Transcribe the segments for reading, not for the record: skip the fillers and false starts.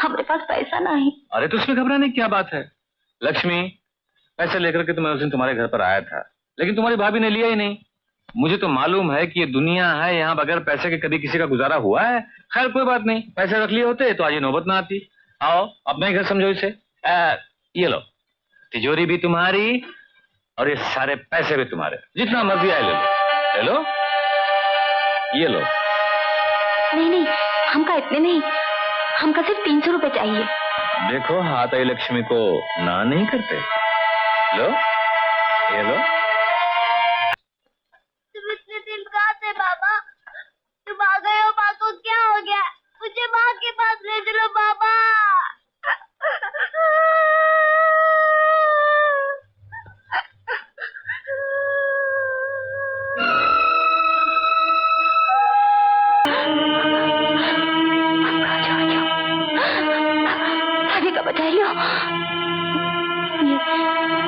हमारे पास पैसा नहीं। अरे तो उसमें घबराने की क्या बात है लक्ष्मी, पैसे लेकर के तो मैं उस दिन तुम्हारे घर पर आया था, लेकिन तुम्हारी भाभी ने लिया ही नहीं। मुझे तो मालूम है कि ये दुनिया है, यहाँ बगैर पैसे के कभी किसी का गुजारा हुआ है। खैर कोई बात नहीं, पैसे रख लिए होते तो आज ये नौबत ना आती। आओ अपना ही घर समझो इसे। ये लो, तिजोरी भी तुम्हारी और ये सारे पैसे भी तुम्हारे, जितना मर्जी आए ले लो। ले लो, ये लो। नहीं नहीं, हमका इतने नहीं, हमका सिर्फ 300 रुपए चाहिए। देखो हाथ आई लक्ष्मी को ना नहीं करते। लो ये लो। तुम इतने दिन कहाँ थे बाबा? तुम आ गए हो, माँ को क्या हो गया? मुझे माँ के पास ले चलो बाबा। भाभी का बचाइयो,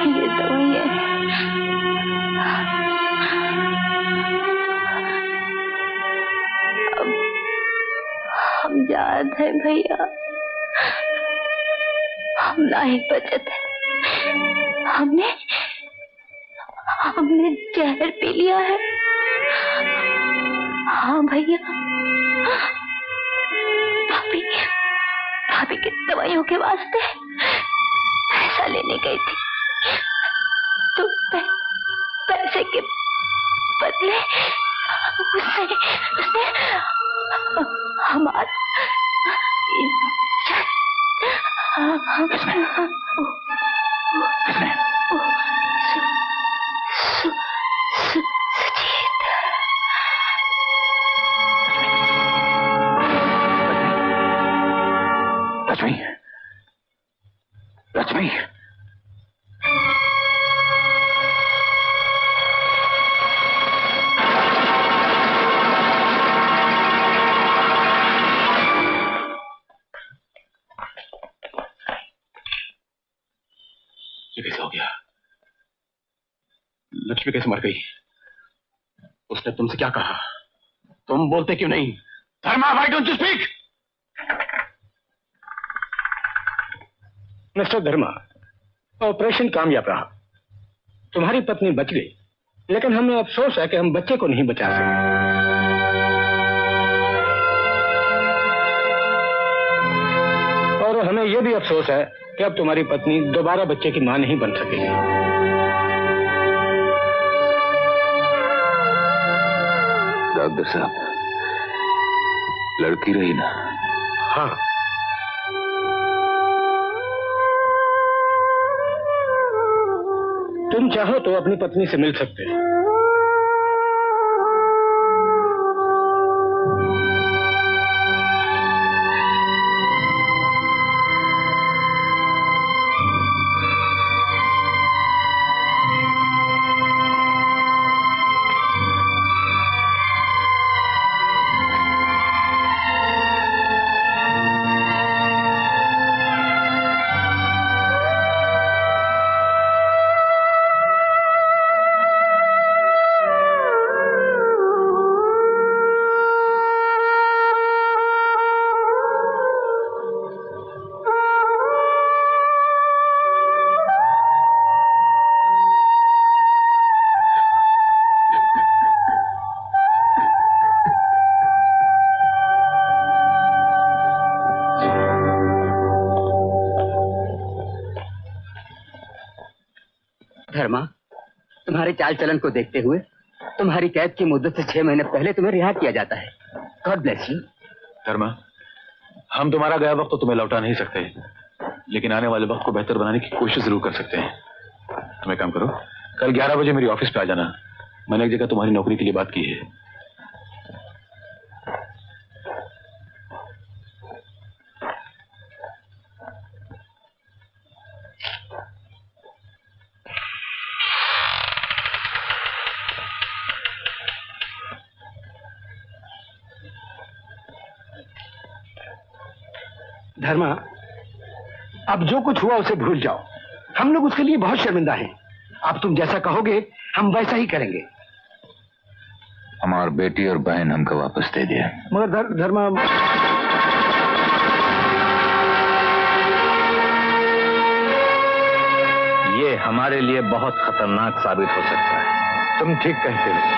ये दवाई है। हम जाते हैं भैया, हम ना ही बचत है। हमने जहर पी लिया है। हाँ भैया, भाभी की दवाइयों के वास्ते पैसा लेने गई थी, तो पैसे के बदले उसने हमारा लक्ष्मी, लक्ष्मी, ये कैसे हो गया? लक्ष्मी कैसे मर गई? उसने तुमसे क्या कहा? तुम बोलते क्यों नहीं? Dharma, why don't you speak? Mister Dharma, operation कामयाब रहा, तुम्हारी पत्नी बच गई, लेकिन हमें अफसोस है कि हम बच्चे को नहीं बचा सके। और हमें यह भी अफसोस है कि अब तुम्हारी पत्नी दोबारा बच्चे की मां नहीं बन सकेगी। डॉक्टर साहब, लड़की रही ना? हाँ, तुम चाहो तो अपनी पत्नी से मिल सकते हो। धर्मा, तुम्हारे चाल चलन को देखते हुए तुम्हारी कैद की मुद्दत से 6 महीने पहले तुम्हें रिहा किया जाता है। God bless you. धर्मा, हम तुम्हारा गया वक्त तो तुम्हें लौटा नहीं सकते, लेकिन आने वाले वक्त को बेहतर बनाने की कोशिश जरूर कर सकते हैं। तुम एक काम करो, कल 11 बजे मेरी ऑफिस पे आ जाना। मैंने एक जगह तुम्हारी नौकरी के लिए बात की है। धर्मा, अब जो कुछ हुआ उसे भूल जाओ। हम लोग उसके लिए बहुत शर्मिंदा हैं। अब तुम जैसा कहोगे हम वैसा ही करेंगे। हमारी बेटी और बहन हमको वापस दे दिया। मगर धर्मा, तुम्हारे लिए बहुत खतरनाक साबित हो सकता है। तुम ठीक कहते हो।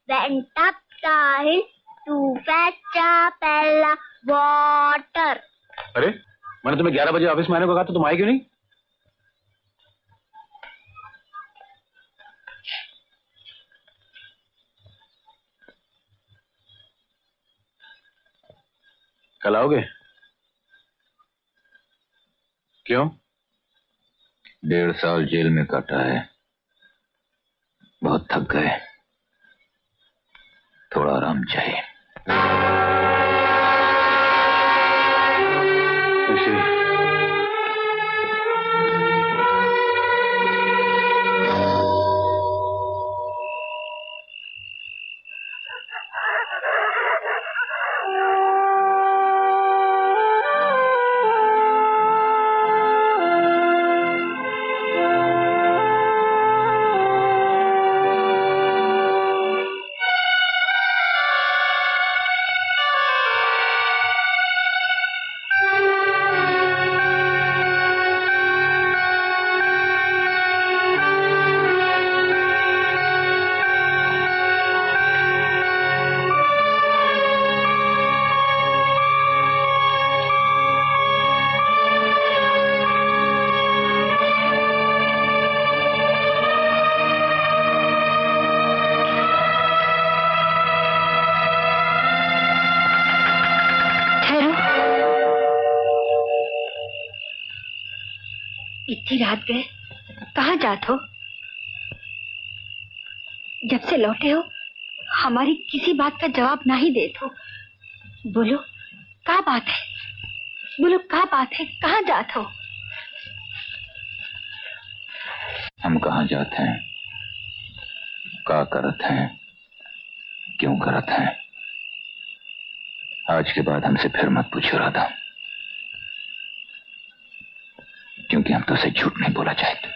went up the hill to fetch a pail of water. अरे मैंने तुम्हें 11 बजे ऑफिस में आने को कहा तो तुम आए क्यों नहीं? कल आओगे? क्यों? 1.5 साल जेल में काटा है, बहुत थक गए, थोड़ा आराम चाहिए। इतनी रात गए, कहाँ जाते हो? जब से लौटे हो हमारी किसी बात का जवाब ना ही देते हो। बोलो क्या बात है, बोलो क्या बात है, कहाँ जाते हो? हम कहाँ जाते हैं, क्या करते हैं, क्यों करते हैं, आज के बाद हमसे फिर मत पूछो राधा, क्योंकि हम तो उसे झूठ नहीं बोला चाहते।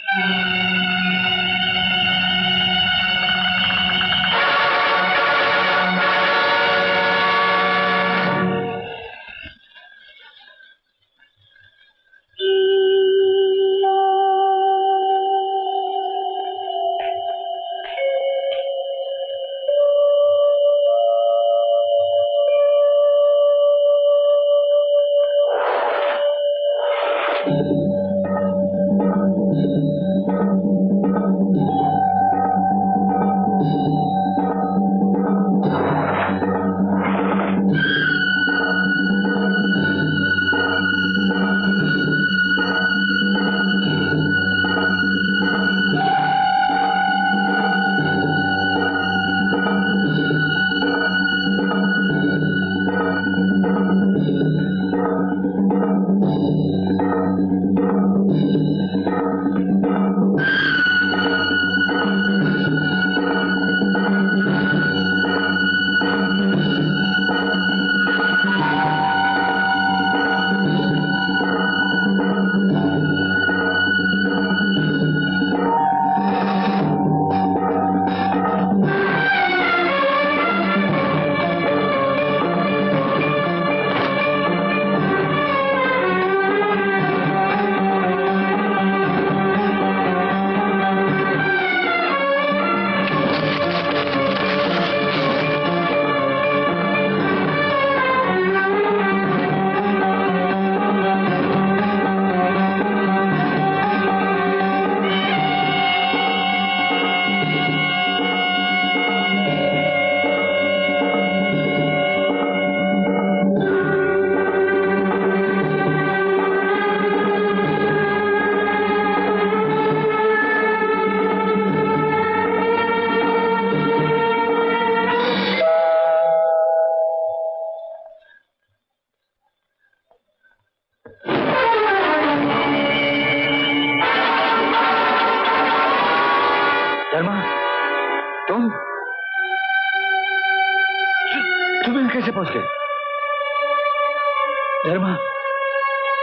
धर्मा,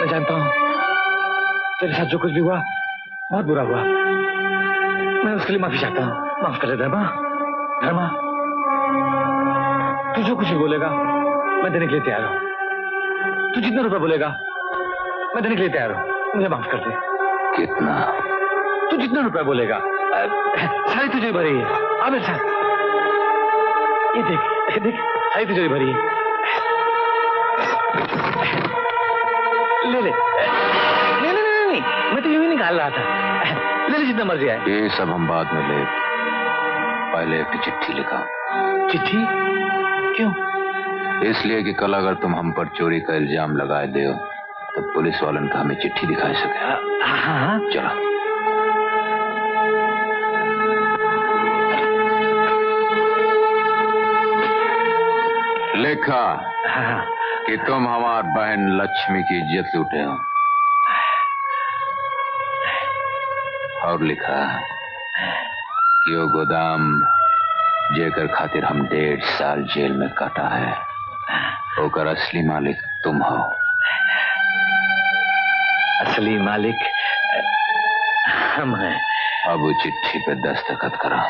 मैं जानता हूँ तेरे साथ जो कुछ भी हुआ बहुत बुरा हुआ। मैं उसके लिए माफी चाहता हूँ। माफ कर दे धर्मा। धर्मा, तू जो कुछ भी बोलेगा मैं देने के लिए तैयार हूँ। तू जितना रुपए बोलेगा मैं देने के लिए तैयार हूँ। मुझे माफ कर दे। कितना? तू जितना रुपए बोलेगा सारी तुझे भरी है। आ मेरे साथ, ये देख देख, सारी तुझे भरी है। ले ले ले ले ले ले, मैं तो यूं ही निकाल रहा था। ले ले जितना मर्जी आए। ये सब हम बाद में ले, पहले एक चिट्ठी लिखा। चिट्ठी? क्यों? इसलिए कि कल अगर तुम हम पर चोरी का इल्जाम लगाए दो तो पुलिस वालन का हमें चिट्ठी दिखा सके। हाँ, चलो। लिखा कि तुम हमारी बहन लक्ष्मी की इज्जत लूटे हो, और लिखा कि वो गोदाम जेकर खातिर हम 1.5 साल जेल में काटा है, ओकर असली मालिक तुम हो। असली मालिक हम हैं। अब वो चिट्ठी पे दस्तखत करा।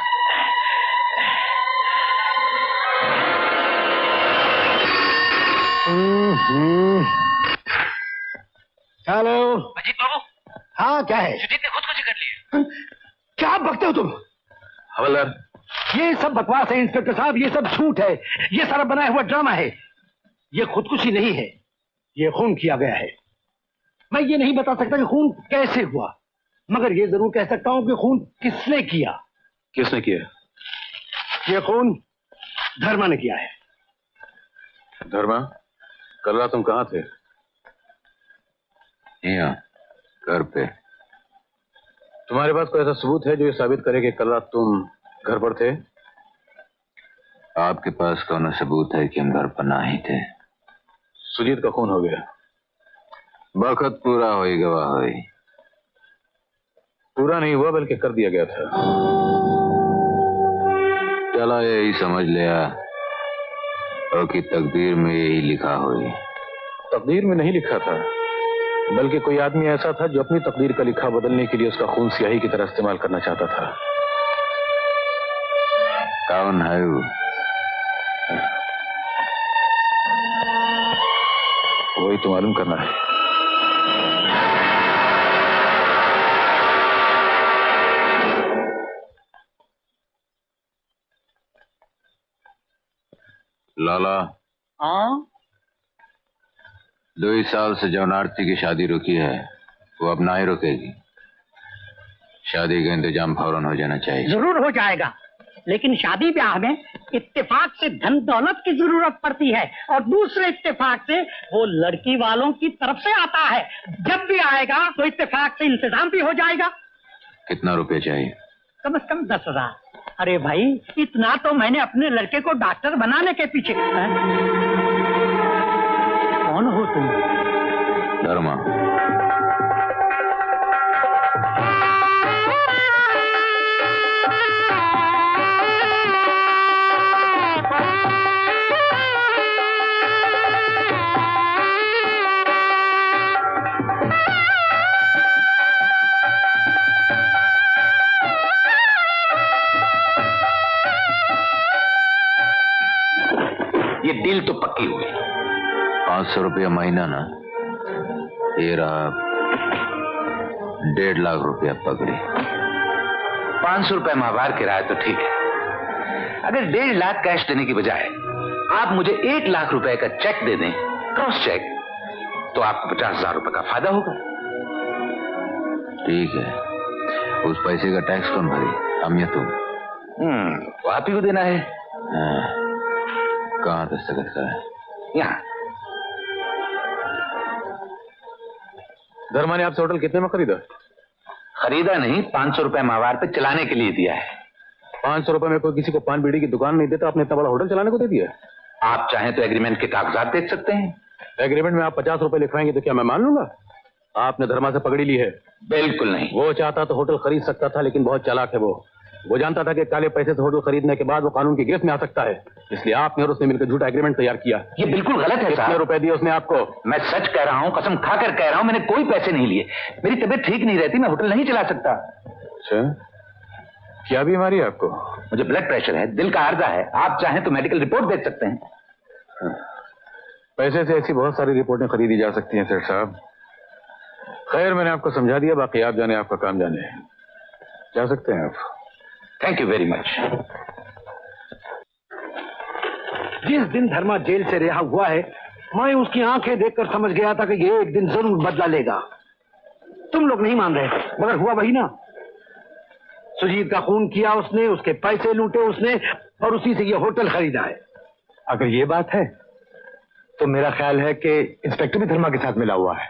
हेलो अजीत बाबू। हाँ, क्या है? सुजीत ने खुदकुशी कर ली है। क्या बकते हो तुम? हवलदार, ये सब बकवास है इंस्पेक्टर साहब, ये सब झूठ है, ये सारा बनाया हुआ ड्रामा है। ये खुदकुशी नहीं है, ये खून किया गया है। मैं ये नहीं बता सकता कि खून कैसे हुआ, मगर ये जरूर कह सकता हूं कि खून किसने किया। किसने किया? ये खून धर्मा ने किया है। धर्मा, कल रात तुम कहाँ थे? यहाँ घर पे। तुम्हारे पास कोई ऐसा सबूत है जो ये साबित करे कि कल रात तुम घर पर थे? आपके पास कौन सबूत है कि हम घर पर ना ही थे? सुजीत का खून हो गया। वक्त पूरा हो गवाह हुई। पूरा नहीं हुआ बल्कि कर दिया गया था। चला यही समझ लिया और कि तकदीर में यही लिखा हुई। तकदीर में नहीं लिखा था, बल्कि कोई आदमी ऐसा था जो अपनी तकदीर का लिखा बदलने के लिए उसका खून स्याही की तरह इस्तेमाल करना चाहता था। कौन है वो? वही तो मालूम करना है। लाला, हाँ? 2 साल से जौन आरती की शादी रुकी है वो अब ना ही रुकेगी। शादी का इंतजाम फौरन हो जाना चाहिए। जरूर हो जाएगा, लेकिन शादी ब्याह में इत्तेफाक से धन दौलत की जरूरत पड़ती है, और दूसरे इत्तेफाक से वो लड़की वालों की तरफ से आता है। जब भी आएगा तो इत्तेफाक से इंतजाम भी हो जाएगा। कितना रुपए चाहिए? कम से कम 10,000। अरे भाई, इतना तो मैंने अपने लड़के को डॉक्टर बनाने के पीछे। कौन हो तुम? धर्मा। ये डील तो पक्की हुई। 500 रुपया महीना ना, ये रहा 1.5 लाख रुपया पकड़ी। 500 रुपए माहवार किराया तो ठीक है। अगर 1.5 लाख कैश देने की बजाय आप मुझे 1 लाख रुपए का चेक दे दें, क्रॉस चेक, तो आपको 50,000 रुपए का फायदा होगा। ठीक है, उस पैसे का टैक्स कौन भरे, हम या तुम? तो आप ही को देना है। कहाँ दस्तखत का है? यहाँ। धर्मा ने आपसे होटल कितने में खरीदा? खरीदा नहीं, 500 रुपए माहवार पे चलाने के लिए दिया है। 500 रुपए में कोई किसी को पान बीड़ी की दुकान नहीं देता, आपने इतना बड़ा होटल चलाने को दे दिया? आप चाहें तो एग्रीमेंट के कागजात देख सकते हैं। एग्रीमेंट में आप 50 रुपए लिखवाएंगे तो क्या मैं मान लूंगा? आपने धर्मा से पकड़ी ली है। बिल्कुल नहीं। वो चाहता तो होटल खरीद सकता था, लेकिन बहुत चालाक है वो। वो जानता था कि काले पैसे से होटल खरीदने के बाद वो कानून की गिरफ्त में आ सकता है, इसलिए आपने और उसने मिलकर झूठा एग्रीमेंट तैयार किया। ये बिल्कुल गलत है साहब। कितने रुपए दिए उसने आपको? मैं सच कह रहा हूँ, कसम खाकर कह रहा हूँ, मैंने कोई पैसे नहीं लिए। मेरी तबीयत ठीक नहीं रहती, मैं होटल नहीं चला सकता। अच्छा, क्या बीमारी है आपको? मुझे ब्लड प्रेशर है, दिल का आर्जा है। आप चाहें तो मेडिकल रिपोर्ट देख सकते हैं। पैसे से ऐसी बहुत सारी रिपोर्टें खरीदी जा सकती हैं सेठ साहब। खैर, मैंने आपको समझा दिया, बाकी आप जाने, आपका काम जाने। जा सकते हैं आप। Thank you very much. जिस दिन धर्मा जेल से रिहा हुआ है, मैं उसकी आंखें देखकर समझ गया था कि ये एक दिन जरूर बदला लेगा। तुम लोग नहीं मान रहे, मगर हुआ वही ना। सुजीत का खून किया उसने, उसके पैसे लूटे उसने, और उसी से ये होटल खरीदा है। अगर ये बात है तो मेरा ख्याल है कि इंस्पेक्टर भी धर्मा के साथ मिला हुआ है।